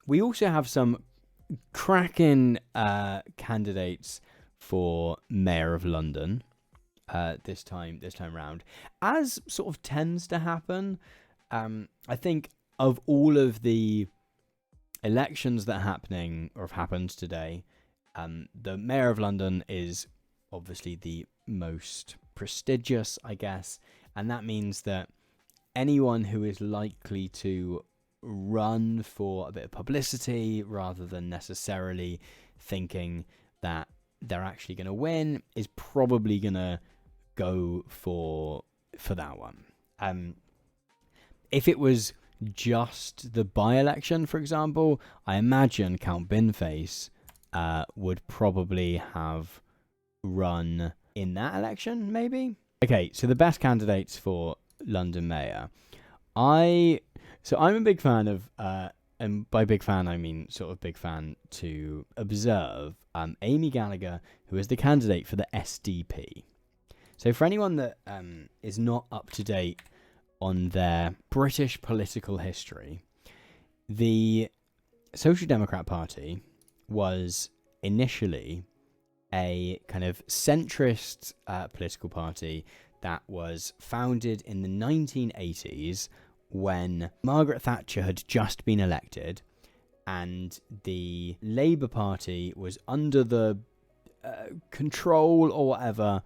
we also have some cracking candidates for Mayor of London this time round. As sort of tends to happen, I think of all of the elections that are happening or have happened today, the Mayor of London is obviously the most prestigious, I guess, and that means that anyone who is likely to run for a bit of publicity rather than necessarily thinking that they're actually going to win is probably going to go for that one. If it was just the by-election, for example, I imagine Count Binface would probably have run in that election, maybe. Okay, so the best candidates for London Mayor. I'm a big fan of, and by big fan I mean sort of big fan to observe, Amy Gallagher, who is the candidate for the SDP. So for anyone that is not up to date on their British political history, the Social Democrat Party was initially a kind of centrist political party that was founded in the 1980s when Margaret Thatcher had just been elected and the Labour Party was under the control or whatever,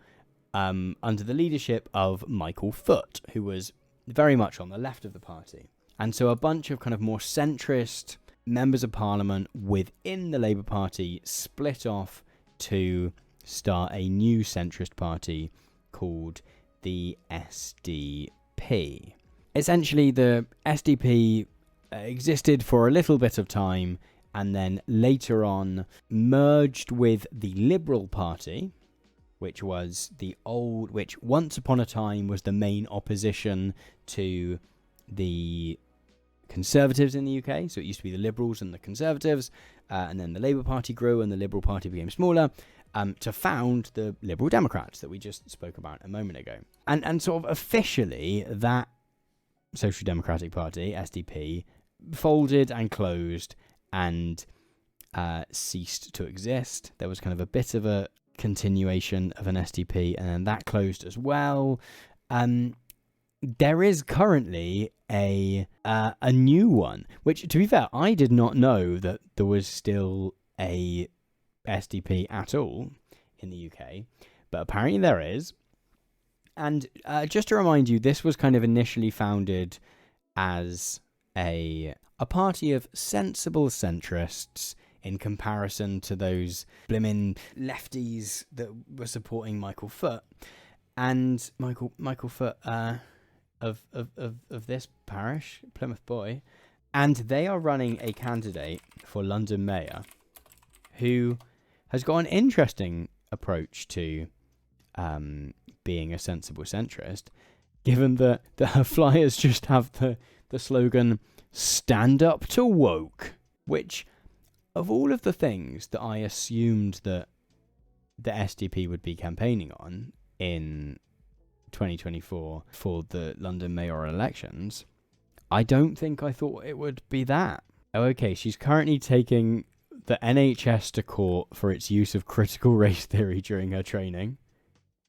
under the leadership of Michael Foot, who was very much on the left of the party. And so a bunch of kind of more centrist members of parliament within the Labour Party split off to start a new centrist party called the SDP. Essentially, the SDP existed for a little bit of time and then later on merged with the Liberal Party, which was which once upon a time was the main opposition to the Conservatives in the UK. So it used to be the Liberals and the Conservatives, and then the Labour Party grew and the Liberal Party became smaller, to found the Liberal Democrats that we just spoke about a moment ago. And sort of officially, that Social Democratic Party, SDP, folded and closed and ceased to exist. There was kind of a bit of a continuation of an SDP, and then that closed as well. There is currently a new one, which, to be fair, I did not know that there was still a SDP at all in the UK, but apparently there is. And just to remind you, this was kind of initially founded as a party of sensible centrists in comparison to those blimmin' lefties that were supporting Michael Foot. And Michael Foot of this parish, Plymouth Boy, and they are running a candidate for London Mayor who has got an interesting approach to being a sensible centrist, given that her flyers just have the slogan "Stand up to woke," which, of all of the things that I assumed that the SDP would be campaigning on in 2024 for the London mayoral elections, I don't think I thought it would be that. Oh, okay, she's currently taking the NHS to court for its use of critical race theory during her training.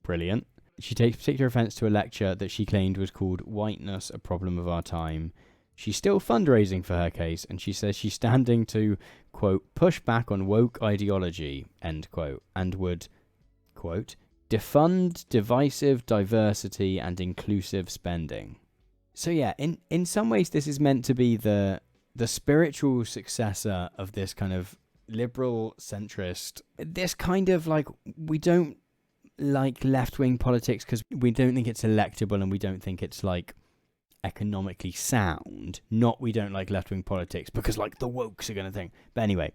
Brilliant. She takes particular offence to a lecture that she claimed was called "Whiteness, a Problem of Our Time." She's still fundraising for her case, and she says she's standing to, quote, push back on woke ideology, end quote, and would, quote, defund divisive diversity and inclusive spending. So yeah, in some ways this is meant to be the spiritual successor of this kind of liberal centrist, this kind of like, we don't like left-wing politics because we don't think it's electable and we don't think it's like economically sound. Not we don't like left-wing politics because like the wokes are going to think. But anyway,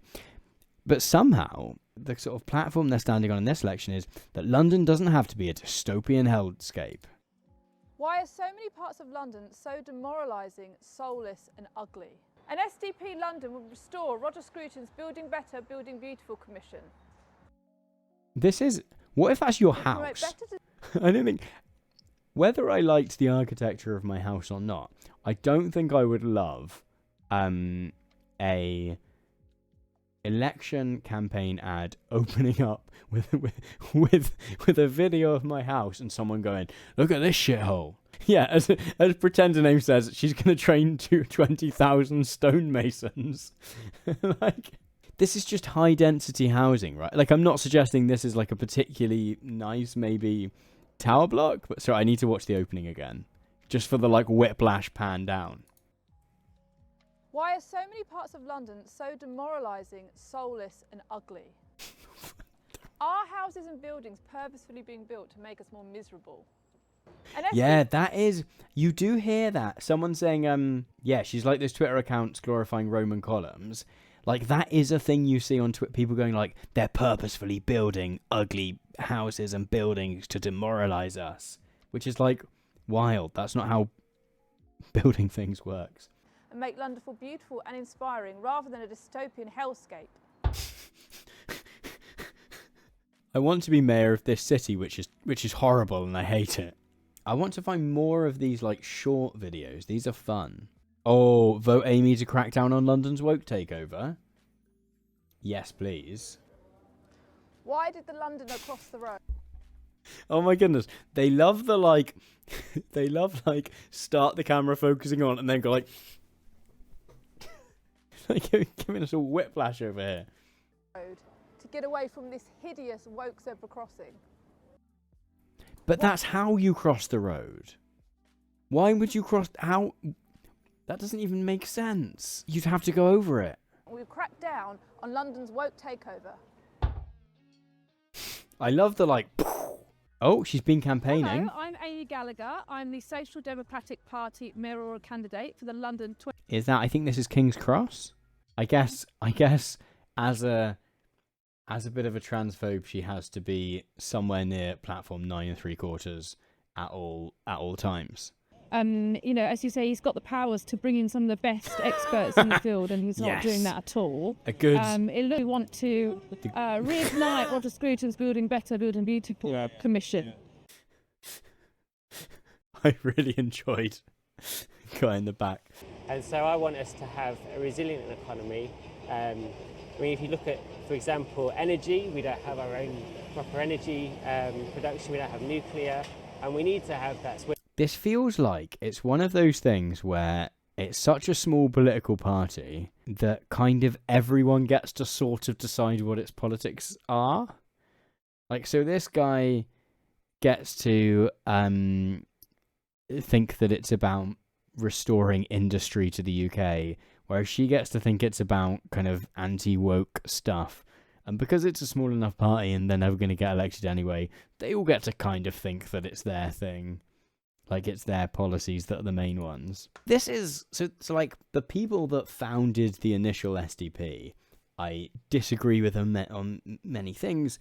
but somehow the sort of platform they're standing on in this election is that London doesn't have to be a dystopian hellscape. Why are so many parts of London so demoralising, soulless and ugly? An SDP London would restore Roger Scruton's Building Better, Building Beautiful commission. This is... What if that's your house? I don't think... Whether I liked the architecture of my house or not, I don't think I would love a election campaign ad opening up with a video of my house and someone going, "Look at this shithole." Yeah, as pretender name says, she's going to train 20,000 stonemasons. Like, this is just high density housing, right? Like, I'm not suggesting this is like a particularly nice, maybe tower block, but sorry, I need to watch the opening again, just for the like whiplash pan down. Why are so many parts of London so demoralising, soulless and ugly? Are houses and buildings purposefully being built to make us more miserable? Yeah, that is, you do hear that. Someone saying, yeah, she's like those Twitter accounts glorifying Roman columns. Like, that is a thing you see on Twitter. People going like, they're purposefully building ugly houses and buildings to demoralise us. Which is like, wild. That's not how building things works. And make London feel beautiful and inspiring rather than a dystopian hellscape. I want to be mayor of this city, which is horrible and I hate it. I want to find more of these like short videos. These are fun. Oh, vote Amy to crack down on London's woke takeover. Yes, please. Why did the Londoner cross the road? Oh my goodness. They love the like, they love like start the camera focusing on and then go like, like giving us a whiplash over here. To get away from this hideous woke zebra crossing. But that's how you cross the road. Why would you cross? How? That doesn't even make sense. You'd have to go over it. We've cracked down on London's woke takeover. I love the like. Oh, she's been campaigning. Hello, I'm Amy Gallagher. I'm the Social Democratic Party mayoral candidate for the London. Is that? I think this is King's Cross. I guess as a bit of a transphobe, she has to be somewhere near platform 9 3/4 at all times. You know, as you say, he's got the powers to bring in some of the best experts in the field, and he's not doing that at all. A good. We want to reignite Roger Scruton's Building Better, Building Beautiful commission. I really enjoyed going in the back. And so I want us to have a resilient economy. I mean, if you look at, for example, energy, we don't have our own proper energy production, we don't have nuclear, and we need to have that switch. This feels like it's one of those things where it's such a small political party that kind of everyone gets to sort of decide what its politics are. Like, so this guy gets to think that it's about restoring industry to the UK, whereas she gets to think it's about kind of anti-woke stuff. And because it's a small enough party and they're never going to get elected anyway, they all get to kind of think that it's their thing. Like, it's their policies that are the main ones. This is... So like, the people that founded the initial SDP, I disagree with them on many things,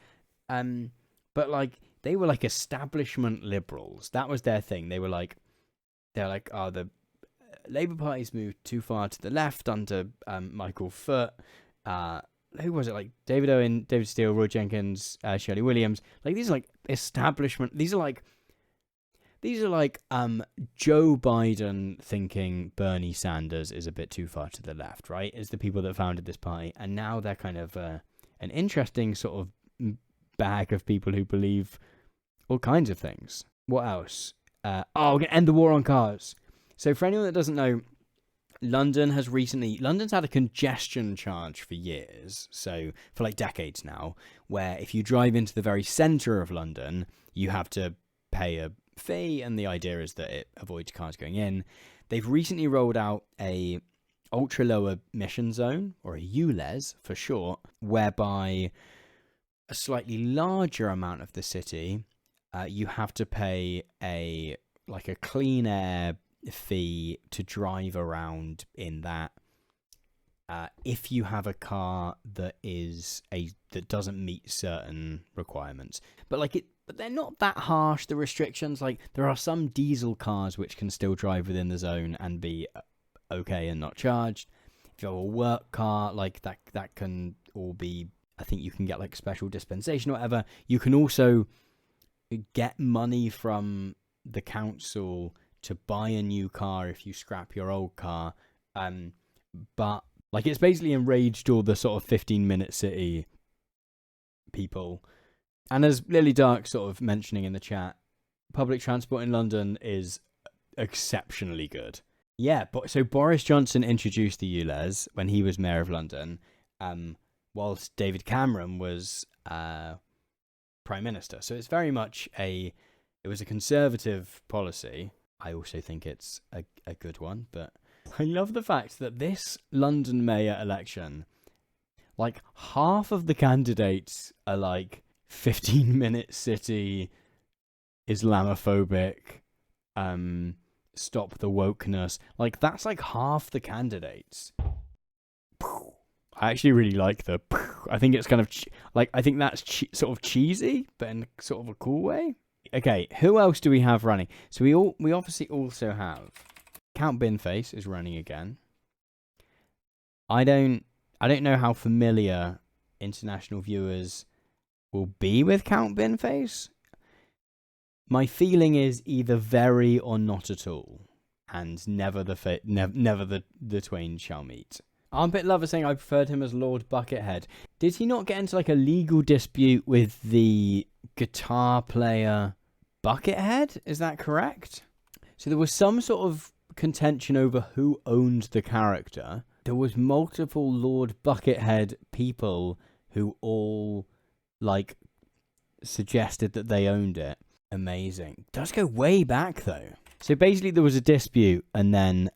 but, like, they were, like, establishment liberals. That was their thing. They're like, oh, the Labour Party's moved too far to the left under Michael Foot. Who was it? Like, David Owen, David Steele, Roy Jenkins, Shirley Williams. Like, these are, like, establishment... These are like Joe Biden thinking Bernie Sanders is a bit too far to the left, right? Is the people that founded this party. And now they're kind of an interesting sort of bag of people who believe all kinds of things. What else? We're going to end the war on cars. So for anyone that doesn't know, London's had a congestion charge for years. So for like decades now, where if you drive into the very centre of London, you have to pay a fee, and the idea is that it avoids cars going in. They've recently rolled out a ultra low emission zone, or a ULEZ for short, whereby a slightly larger amount of the city, you have to pay a clean air fee to drive around in that. If you have a car that doesn't meet certain requirements, but they're not that harsh, the restrictions. Like, there are some diesel cars which can still drive within the zone and be okay and not charged. If you have a work car, like that can all be, I think you can get like special dispensation or whatever. You can also get money from the council to buy a new car if you scrap your old car. But Like, it's basically enraged all the sort of 15-minute city people. And as Lily Dark sort of mentioning in the chat, public transport in London is exceptionally good. Yeah, but so Boris Johnson introduced the ULEZ when he was Mayor of London, whilst David Cameron was Prime Minister. So it's very much it was a conservative policy. I also think it's a good one, but I love the fact that this London mayor election, like, half of the candidates are like 15-minute city, Islamophobic, stop the wokeness. Like, that's like half the candidates. I actually really like the. I think it's kind of I think that's sort of cheesy, but in sort of a cool way. Okay, who else do we have running? So we obviously also have Count Binface is running again. I don't know how familiar international viewers will be with Count Binface. My feeling is either very or not at all, and never the twain shall meet. Armpit Lover saying I preferred him as Lord Buckethead. Did he not get into like a legal dispute with the guitar player Buckethead? Is that correct? So there was some sort of contention over who owned the character. There was multiple Lord Buckethead people who all like suggested that they owned it. Amazing. Does go way back though. So basically there was a dispute, and then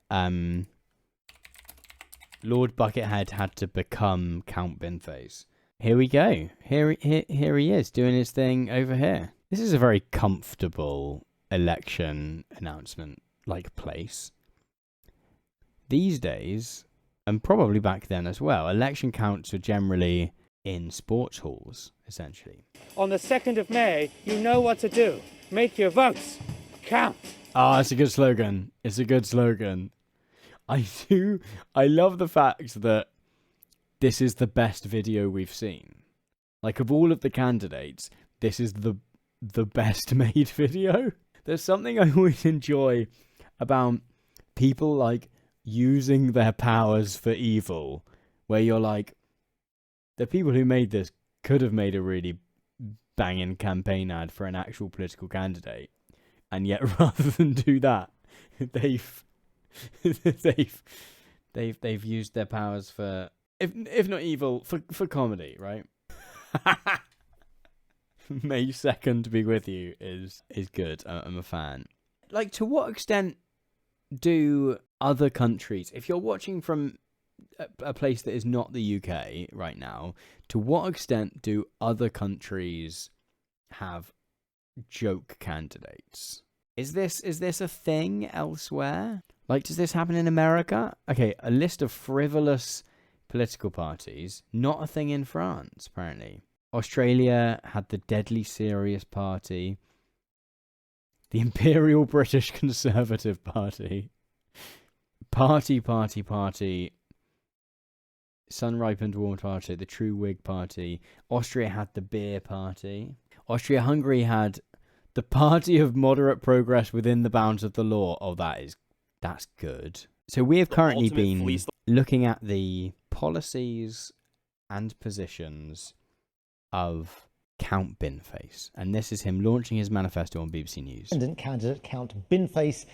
Lord Buckethead had to become Count Binface. Here we go. Here he is doing his thing over here. This is a very comfortable election announcement like place. These days, and probably back then as well, election counts are generally in sports halls, essentially. On the 2nd of May, you know what to do. Make your votes count. Ah, it's a good slogan. It's a good slogan. I love the fact that this is the best video we've seen. Like, of all of the candidates, this is the best made video. There's something I always enjoy about people like using their powers for evil, where you're like, the people who made this could have made a really banging campaign ad for an actual political candidate, and yet rather than do that, they've used their powers for, if not evil, for comedy, right? May 2nd be with you is good. I'm a fan. Like, to what extent do other countries, if you're watching from a place that is not the UK right now, to what extent do other countries have joke candidates? Is this a thing elsewhere? Like, does this happen in America? Okay, a list of frivolous political parties, not a thing in France, apparently. Australia had the Deadly Serious Party, the Imperial British Conservative Party, Party, Sun-Ripened Warm Party, the True Whig Party. Austria had the Beer Party. Austria-Hungary had the Party of Moderate Progress within the bounds of the law. Oh, that's good. So we have currently been looking at the policies and positions of Count Binface, and this is him launching his manifesto on BBC News. Independent candidate Count Binface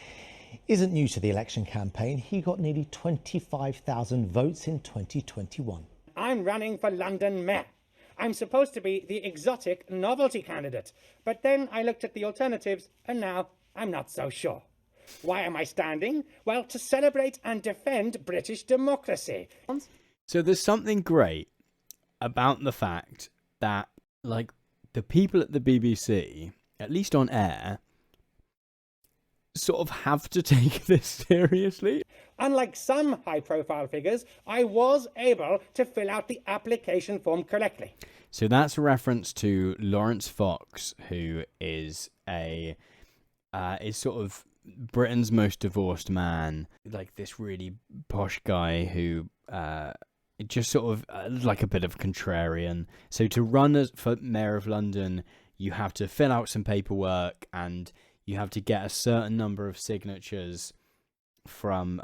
isn't new to the election campaign. He got nearly 25,000 votes in 2021. I'm running for London Mayor. I'm supposed to be the exotic novelty candidate, but then I looked at the alternatives and now I'm not so sure. Why am I standing? Well, to celebrate and defend British democracy. So there's something great about the fact that, like, the people at the BBC, at least on air, sort of have to take this seriously. Unlike some high-profile figures, I was able to fill out the application form correctly. So that's a reference to Lawrence Fox, who is is sort of Britain's most divorced man, like this really posh guy who just sort of like a bit of contrarian. So to run for Mayor of London, you have to fill out some paperwork and you have to get a certain number of signatures from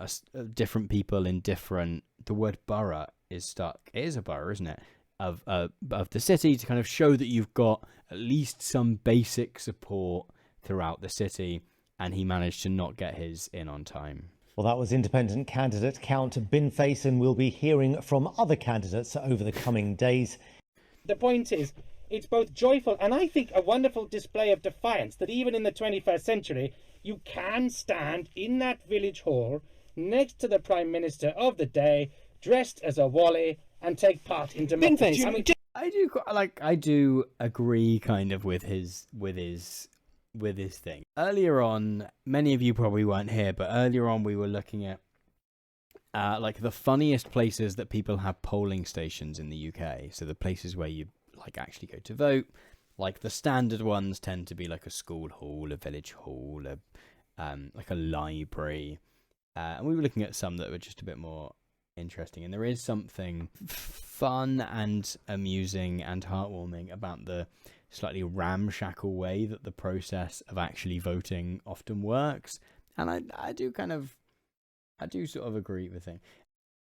different people in different the word borough is stuck. It is a borough, isn't it? Of the city, to kind of show that you've got at least some basic support throughout the city, and he managed to not get his in on time. Well, that was independent candidate Count Binface, and we'll be hearing from other candidates over the coming days. The point is, it's both joyful and I think a wonderful display of defiance that even in the 21st century, you can stand in that village hall next to the Prime Minister of the day, dressed as a Wally, and take part in democracy. I do agree kind of with his thing. Earlier on, many of you probably weren't here, but earlier on we were looking at like the funniest places that people have polling stations in the UK. So the places where you like actually go to vote. Like the standard ones tend to be like a school hall, a village hall, like a library. And we were looking at some that were just a bit more interesting. And there is something fun and amusing and heartwarming about the slightly ramshackle way that the process of actually voting often works. And I do sort of agree with him.